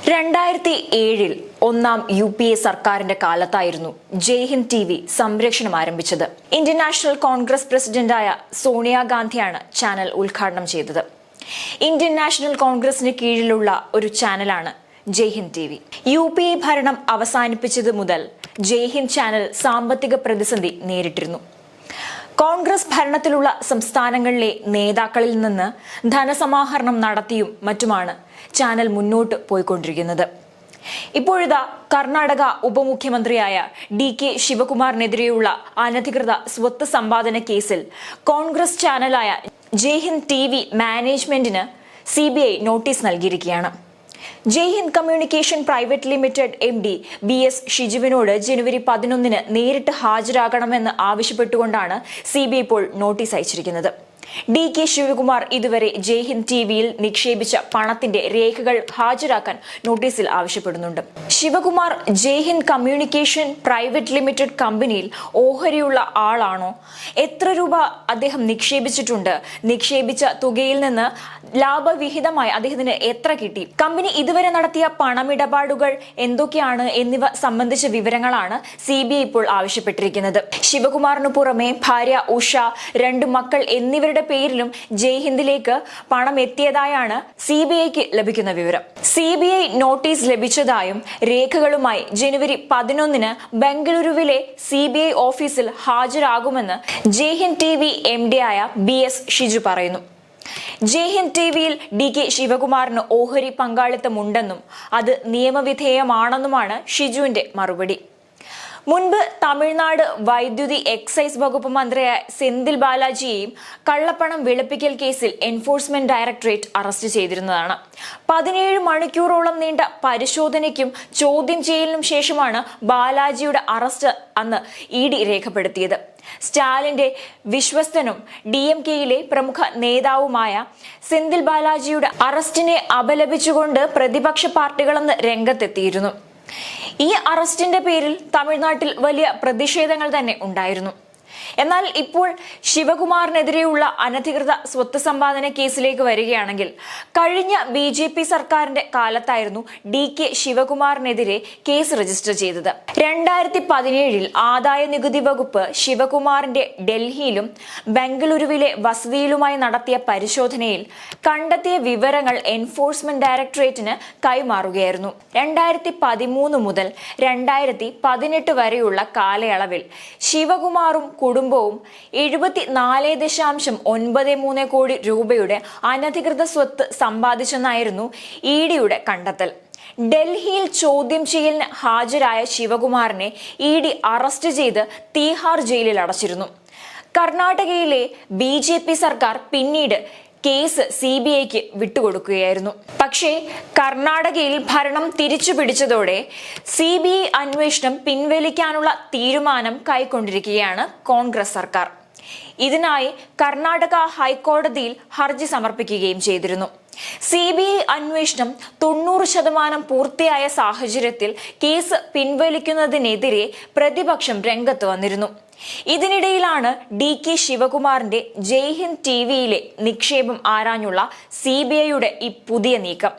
2007 ഒന്നാം UPA സർക്കാരിന്റെ കാലത്തായിരുന്നു Jaihind TV സംരക്ഷണം ആരംഭിച്ചത്. ഇന്ത്യൻ നാഷണൽ കോൺഗ്രസ് പ്രസിഡന്റായ സോണിയാഗാന്ധിയാണ് ചാനൽ ഉദ്ഘാടനം ചെയ്തത്. ഇന്ത്യൻ നാഷണൽ കോൺഗ്രസിന് കീഴിലുള്ള ഒരു ചാനലാണ് ജയ്ഹിന്ദ് TV. UPA ഭരണം അവസാനിപ്പിച്ചത് മുതൽ ജയ്ഹിന്ദ് ചാനൽ സാമ്പത്തിക പ്രതിസന്ധി നേരിട്ടിരുന്നു. കോൺഗ്രസ് ഭരണത്തിലുള്ള സംസ്ഥാനങ്ങളിലെ നേതാക്കളിൽ നിന്ന് ധനസമാഹരണം നടത്തിയും മറ്റുമാണ് ചാനൽ മുന്നോട്ട് പോയിക്കൊണ്ടിരിക്കുന്നത്. ഇപ്പോഴിതാ കർണാടക ഉപമുഖ്യമന്ത്രിയായ DK ശിവകുമാറിനെതിരെയുള്ള അനധികൃത സ്വത്ത് സമ്പാദന കേസിൽ കോൺഗ്രസ് ചാനലായ ജയ്ഹിന്ദ് TV മാനേജ്മെന്റിന് CBI നോട്ടീസ് നൽകിയിരിക്കുകയാണ്. Jaihind communication private limited MD BS ഷിജുവിനോട് ജനുവരി 11 നേരിട്ട് ഹാജരാകണമെന്ന് ആവശ്യപ്പെട്ടുകൊണ്ടാണ് CBI ഇപ്പോൾ നോട്ടീസ് അയച്ചിരിക്കുന്നത്. DK ശിവകുമാർ ഇതുവരെ ജയ്ഹിന്ദ് TVയിൽ നിക്ഷേപിച്ച പണത്തിന്റെ രേഖകൾ ഹാജരാക്കാൻ നോട്ടീസിൽ ആവശ്യപ്പെടുന്നുണ്ട്. Shivakumar Jaihind communication private limited കമ്പനിയിൽ ഓഹരിയുള്ള ആളാണോ? എത്ര രൂപ അദ്ദേഹം നിക്ഷേപിച്ചിട്ടുണ്ട്? നിക്ഷേപിച്ച തുകയിൽ നിന്ന് ലാഭവിഹിതമായി അദ്ദേഹത്തിന് എത്ര കിട്ടി? കമ്പനി ഇതുവരെ നടത്തിയ പണമിടപാടുകൾ എന്തൊക്കെയാണ് എന്നിവ സംബന്ധിച്ച വിവരങ്ങളാണ് CBI ഇപ്പോൾ ആവശ്യപ്പെട്ടിരിക്കുന്നത്. ശിവകുമാറിനു പുറമെ ഭാര്യ ഉഷ, 2 മക്കൾ എന്നിവരുടെ പേരിലും ജയ്ഹിന്ദിലേക്ക് പണം എത്തിയതായാണ് CBIക്ക് ലഭിക്കുന്ന വിവരം. CBI നോട്ടീസ് ലഭിച്ചതായും രേഖകളുമായി ജനുവരി 11 ബംഗളൂരുവിലെ CBI ഓഫീസിൽ ഹാജരാകുമെന്ന് ജയ്ഹിന്ദ് TV MD ആയ BS ഷിജു പറയുന്നു. ജയ്ഹിന്ദ് TVയിൽ DK ശിവകുമാറിന് ഓഹരി പങ്കാളിത്തമുണ്ടെന്നും അത് നിയമവിധേയമാണെന്നുമാണ് ഷിജുവിന്റെ മറുപടി. മുൻപ് തമിഴ്നാട് വൈദ്യുതി എക്സൈസ് വകുപ്പ് മന്ത്രിയായ സെന്തിൽ ബാലാജിയെയും കള്ളപ്പണം വെളുപ്പിക്കൽ കേസിൽ എൻഫോഴ്സ്മെന്റ് ഡയറക്ടറേറ്റ് അറസ്റ്റ് ചെയ്തിരുന്നതാണ്. 17 മണിക്കൂറോളം നീണ്ട പരിശോധനയ്ക്കും ചോദ്യം ചെയ്യലിനും ശേഷമാണ് ബാലാജിയുടെ അറസ്റ്റ് അന്ന് ED രേഖപ്പെടുത്തിയത്. സ്റ്റാലിന്റെ വിശ്വസ്തനും DMKയിലെ പ്രമുഖ നേതാവുമായ സെന്തിൽ ബാലാജിയുടെ അറസ്റ്റിനെ അപലപിച്ചുകൊണ്ട് പ്രതിപക്ഷ പാർട്ടികളെന്ന് രംഗത്തെത്തിയിരുന്നു. ഈ അറസ്റ്റിന്റെ പേരിൽ തമിഴ്നാട്ടിൽ വലിയ പ്രതിഷേധങ്ങൾ തന്നെ ഉണ്ടായിരുന്നു. എന്നാൽ ഇപ്പോൾ ശിവകുമാറിനെതിരെയുള്ള അനധികൃത സ്വത്ത് സമ്പാദന കേസിലേക്ക് വരികയാണെങ്കിൽ കഴിഞ്ഞ BJP സർക്കാരിന്റെ കാലത്തായിരുന്നു DK ശിവകുമാറിനെതിരെ കേസ് രജിസ്റ്റർ ചെയ്തത്. 2017 ആദായ നികുതി വകുപ്പ് ശിവകുമാറിന്റെ ഡൽഹിയിലും ബംഗളൂരുവിലെ വസതിയിലുമായി നടത്തിയ പരിശോധനയിൽ കണ്ടെത്തിയ വിവരങ്ങൾ എൻഫോഴ്സ്മെന്റ് ഡയറക്ടറേറ്റിന് കൈമാറുകയായിരുന്നു. 2013 മുതൽ 2018 വരെയുള്ള കാലയളവിൽ ശിവകുമാറും കുടുംബവും 74.93 കോടി രൂപയുടെ അനധികൃത സ്വത്ത് സമ്പാദിച്ചെന്നായിരുന്നു EDയുടെ കണ്ടെത്തൽ. ഡൽഹിയിൽ ചോദ്യം ചെയ്യലിന് ഹാജരായ ശിവകുമാറിനെ ED അറസ്റ്റ് ചെയ്ത് തീഹാർ ജയിലിൽ അടച്ചിരുന്നു. കർണാടകയിലെ BJP സർക്കാർ പിന്നീട് കേസ് CBIക്ക് വിട്ടുകൊടുക്കുകയായിരുന്നു. പക്ഷേ കർണാടകയിൽ ഭരണം തിരിച്ചു പിടിച്ചതോടെ CBI അന്വേഷണം പിൻവലിക്കാനുള്ള തീരുമാനം കൈക്കൊണ്ടിരിക്കുകയാണ് കോൺഗ്രസ് സർക്കാർ. ഇതിനായി കർണാടക ഹൈക്കോടതിയിൽ ഹർജി സമർപ്പിക്കുകയും ചെയ്തിരുന്നു. CBI അന്വേഷണം 90% പൂർത്തിയായ സാഹചര്യത്തിൽ കേസ് പിൻവലിക്കുന്നതിനെതിരെ പ്രതിപക്ഷം രംഗത്ത് വന്നിരുന്നു. ഇതിനിടയിലാണ് DK ശിവകുമാറിന്റെ ജയ്ഹിന്ദ് TVയിലെ നിക്ഷേപം ആരാഞ്ഞുള്ള CBIയുടെ ഈ പുതിയ നീക്കം.